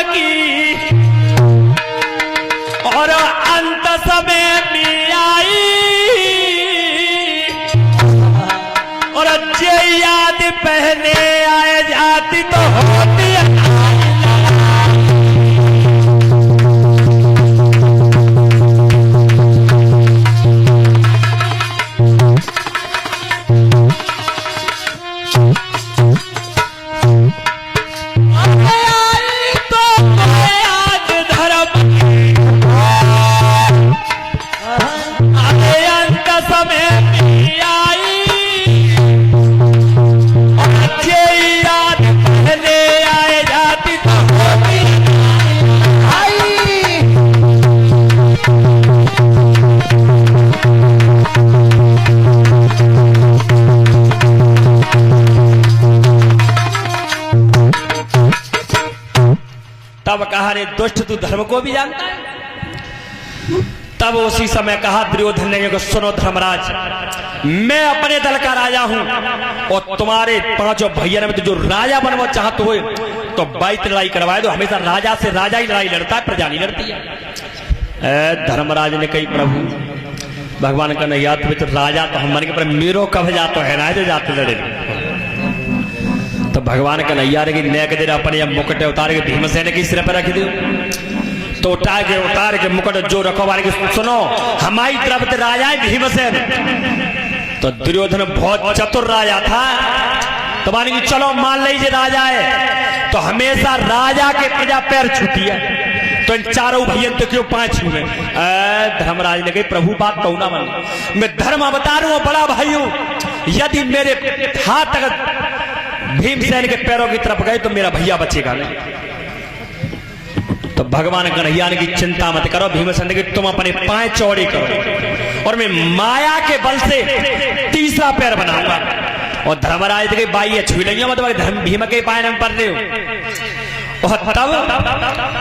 की और अंत समय में आई और जे याद पहले आए जाती तो होती तब कहा रे दुष्ट तू धर्म को भी जानता है। तब उसी समय कहा दुर्योधन ने कि सुनो धर्मराज, मैं अपने दल का राजा हूं और तुम्हारे पांचों भैया में तो जो राजा बनना चाहते हो तो बाईत लड़ाई करवाए दो। हमेशा राजा से राजा ही लड़ाई लड़ता है, प्रजा नहीं लड़ती है। धर्मराज ने कही प्रभु भगवान का नहीं याद तो राजा तो हम मन के पर मेरो कब जातो है ना जो जाते लड़े। तो भगवान का नैया रे नेक दे अपने मुकुट उतार के भीमसेन के सिर पर रख दो। तो उतार के मुकुट जो रखो बारे के सुनो हमारी तरफ राजा है भीमसेन। तो दुर्योधन बहुत चतुर राजा था। तो मानी कि चलो मान लीजिए राजा है तो हमेशा राजा के प्रजा पैर छूती है। तो इन चारों भैया तो क्यों पांच छूए। धर्मराज ने कही प्रभु बात तो ना मान, मैं धर्म अवतार हूं, बड़ा भाई हूं। यदि मेरे हाथ अगर भीमसेन के पैरों की तरफ गए तो मेरा भैया बचेगा नहीं। तो भगवान कन्हैया ने की चिंता मत करो भीमसेन की, तुम अपने पांव चौड़े करो और मैं माया के बल से तीसरा पैर बनाऊंगा। और धर्मराज के बाई छू लेंगे मतलब धर्म भीम के पाए में पड़ रहे हो। और तब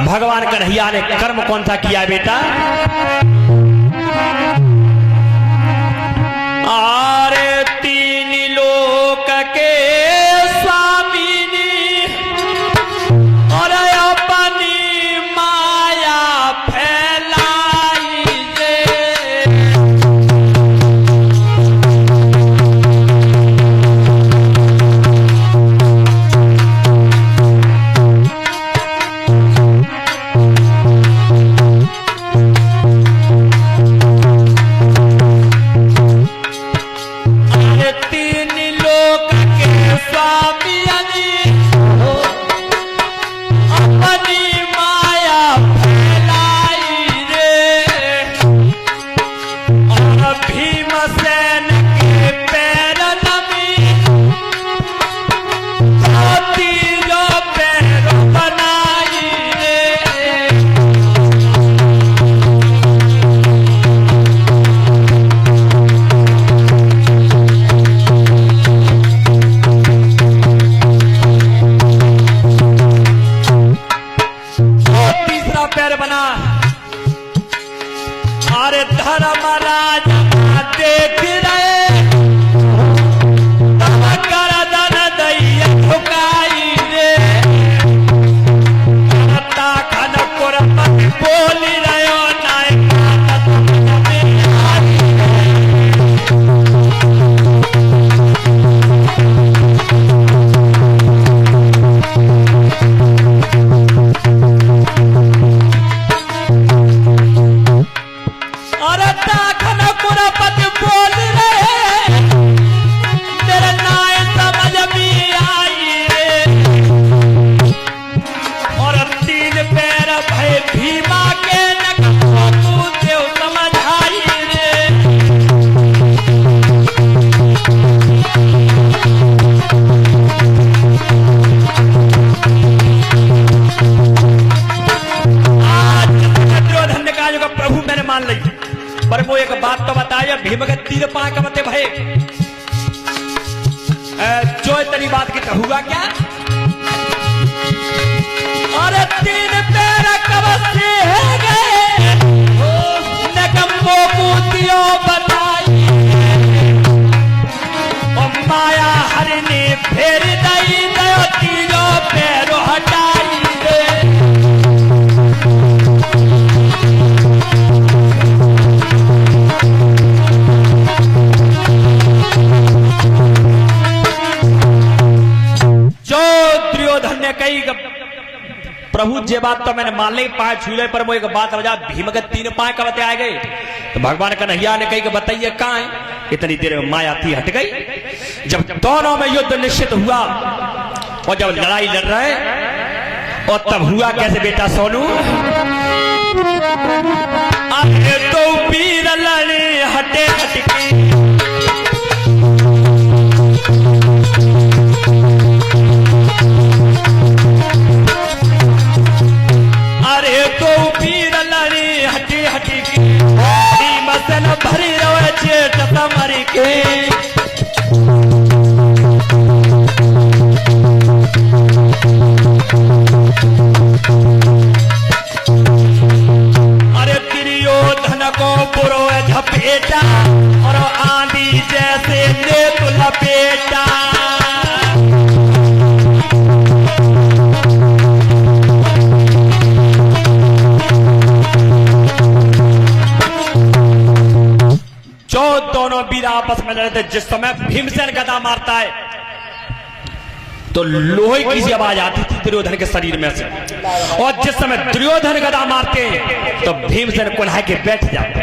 भगवान कन्हैया ने कर्म कौन सा किया बेटा, आरे तीन लोक के पर वो एक बात तो बताया भीम के तीर पा के मते भाई जो इतनी बात की तो हुआ क्या। अरे तीन पैर कवसे है गए नकम्मो पूतियों बताई और माया हरने फेर दई दयो तीनों पैरों हटाई दे। प्रभु जे बात तो मैंने मान ली, पाए छूले पर वो एक बात बजा, भीम के 3 पाए कब आ गए? तो भगवान कन्हैया ने कही कि बताइए कहाँ है? इतनी देर में माया थी हट गई। जब दोनों में युद्ध निश्चित हुआ और जब लड़ाई लड़ रहे और तब हुआ कैसे बेटा सोनू? अरे तो वीर लड़े हटे हटके, अरे तो वीर लड़े हटे हटके, भीमसेन भरी रवे जेठ समर के। झपेटा और आंधी जैसे ले तो लपेटा, जो दोनों वीर आपस में लड़ते, जिस समय भीमसेन गदा मारता है तो लोहे की सी आवाज आती थी दुर्योधन के शरीर में से, और जिस समय दुर्योधन गदा मारते तो भीमसेन कुल्हाई के बैठ जाते।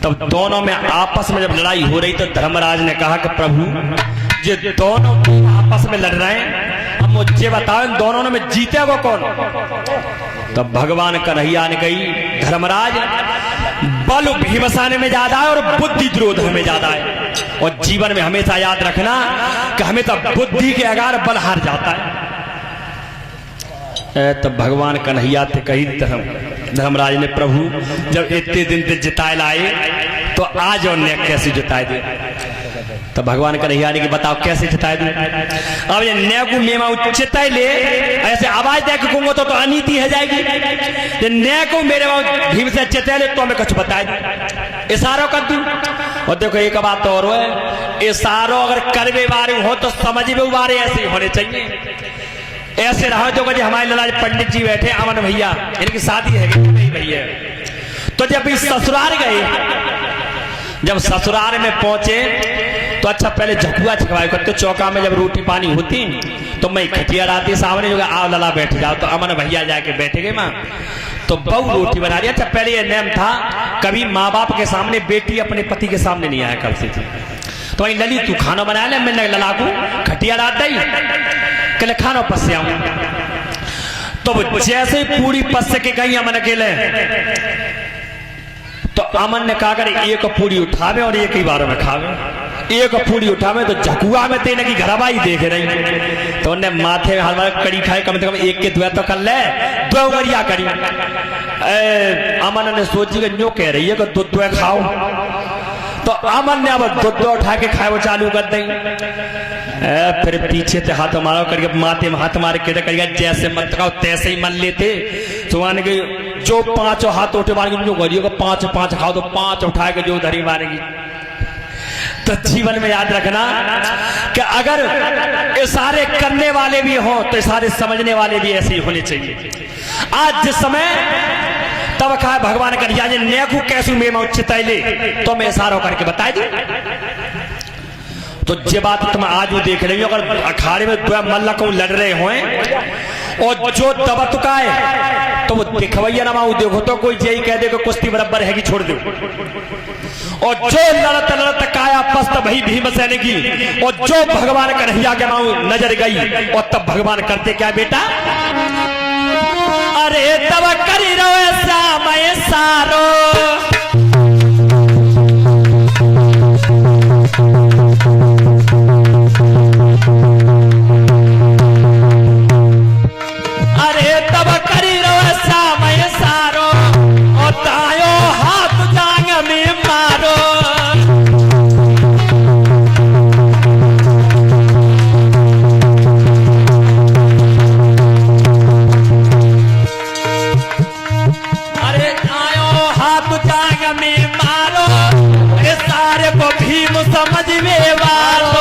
तब दोनों में आपस में जब लड़ाई हो रही तो धर्मराज ने कहा कि प्रभु ये दोनों आपस में लड़ रहे हैं, अब मुझे बताओ इन दोनों में जीते वो कौन? तब भगवान कन्हैया ने कही धर्मराज बल भीमसेन में ज्यादा है और बुद्धि दुर्योधन में ज्यादा है, और जीवन में हमेशा याद रखना कि हमेशा बुद्धि के अगार बल हार जाता है। तब भगवान कन्हैया से कही धर्मराज ने प्रभु जब इतने दिन से जिताए लाए तो आज और ने कैसे जिताए दे? तो भगवान कन्हैया ने कि बताओ कैसे जिताए दे? अब ये ने को मेमा चिताए ले ऐसे आवाज दे के कहूंगा तो अनीति है जाएगी। ये ने को मेरे भीम से चिताए ले तो हमें कुछ बताए दे, इशारों कर दूं। और देखो एक बात तो और है, इशारों अगर करवे वाले हो तो समझ में वाले ऐसे होने चाहिए। ऐसे रहो जो कि हमारे लाल पंडित जी बैठे अमन भैया, इनकी शादी है नहीं भैया, तो जब इस ससुराल गए, जब ससुराल में पहुंचे तो अच्छा पहले झकुआ छकवाए करते, चौका में जब रोटी पानी होती तो मैं खटिया आती सामने जो आओ लला बैठ जाओ, तो अमन भैया जाके बैठ गए माँ, तो बहू रोटी बना रही। अच्छा पहले ये नियम था कभी माँ बाप के सामने बेटी अपने पति के सामने नहीं आया करती थी, तो वही लली तू खाना बना ले, मैंने लला को खटिया डाल दी कल खाना पस आऊं, तो जैसे पूरी पस के गई अमन अकेले, तो अमन ने कहा कर एक पूरी उठावे और एक ही बार में खावे, एक पूरी उठावे तो झकुआ में तेने की घरवाई देख रही, तो उन्हें माथे में हलवा कड़ी खाए, कम से कम एक के द्वे तो कर ले, दो गरिया करी। अमन ने सोची कि न्यू कह रही है कि दूध द्वे खाओ, तो अमन ने अब दूध उठा के खाए वो चालू कर दें। फिर पीछे से हाथ मारो करके माथे में हाथ मारे के करिएगा, जैसे मत खाओ तैसे ही मन लेते, सुहाने के जो 5 हाथ उठे मारेंगे जो गरियों को 5 खाओ तो 5 उठा के जो धरी मारेगी। तो जीवन में याद रखना कि अगर इशारे करने वाले भी हों तो इशारे समझने वाले भी ऐसे ही होने चाहिए। आज जिस समय तब कहा भगवान कन्हैया ने नेकू कैसू में चितैले तो मैं इशारों करके बताए दी। तो ये बात तुम आज वो देख रही हो, अगर अखाड़े में दो मल्ल को लड़ रहे हो और जो दबा तुका है तो वो दिखवैया ना माऊ देखो तो कोई यही कह दे कि कुश्ती बराबर है कि छोड़ दो, और जो लड़त लड़त काया पस्त भई भीमसेन की, और जो भगवान कन्हैया के माऊ नजर गई, और तब भगवान करते क्या बेटा, अरे तब करी रहो श्याम सारो, अरे तब करी रहो श्याम सारो, और तायो हाथ जांग में मारो। अरे तायो हाथ जांग में मारो, ये सारे को भीम समझ में वारो।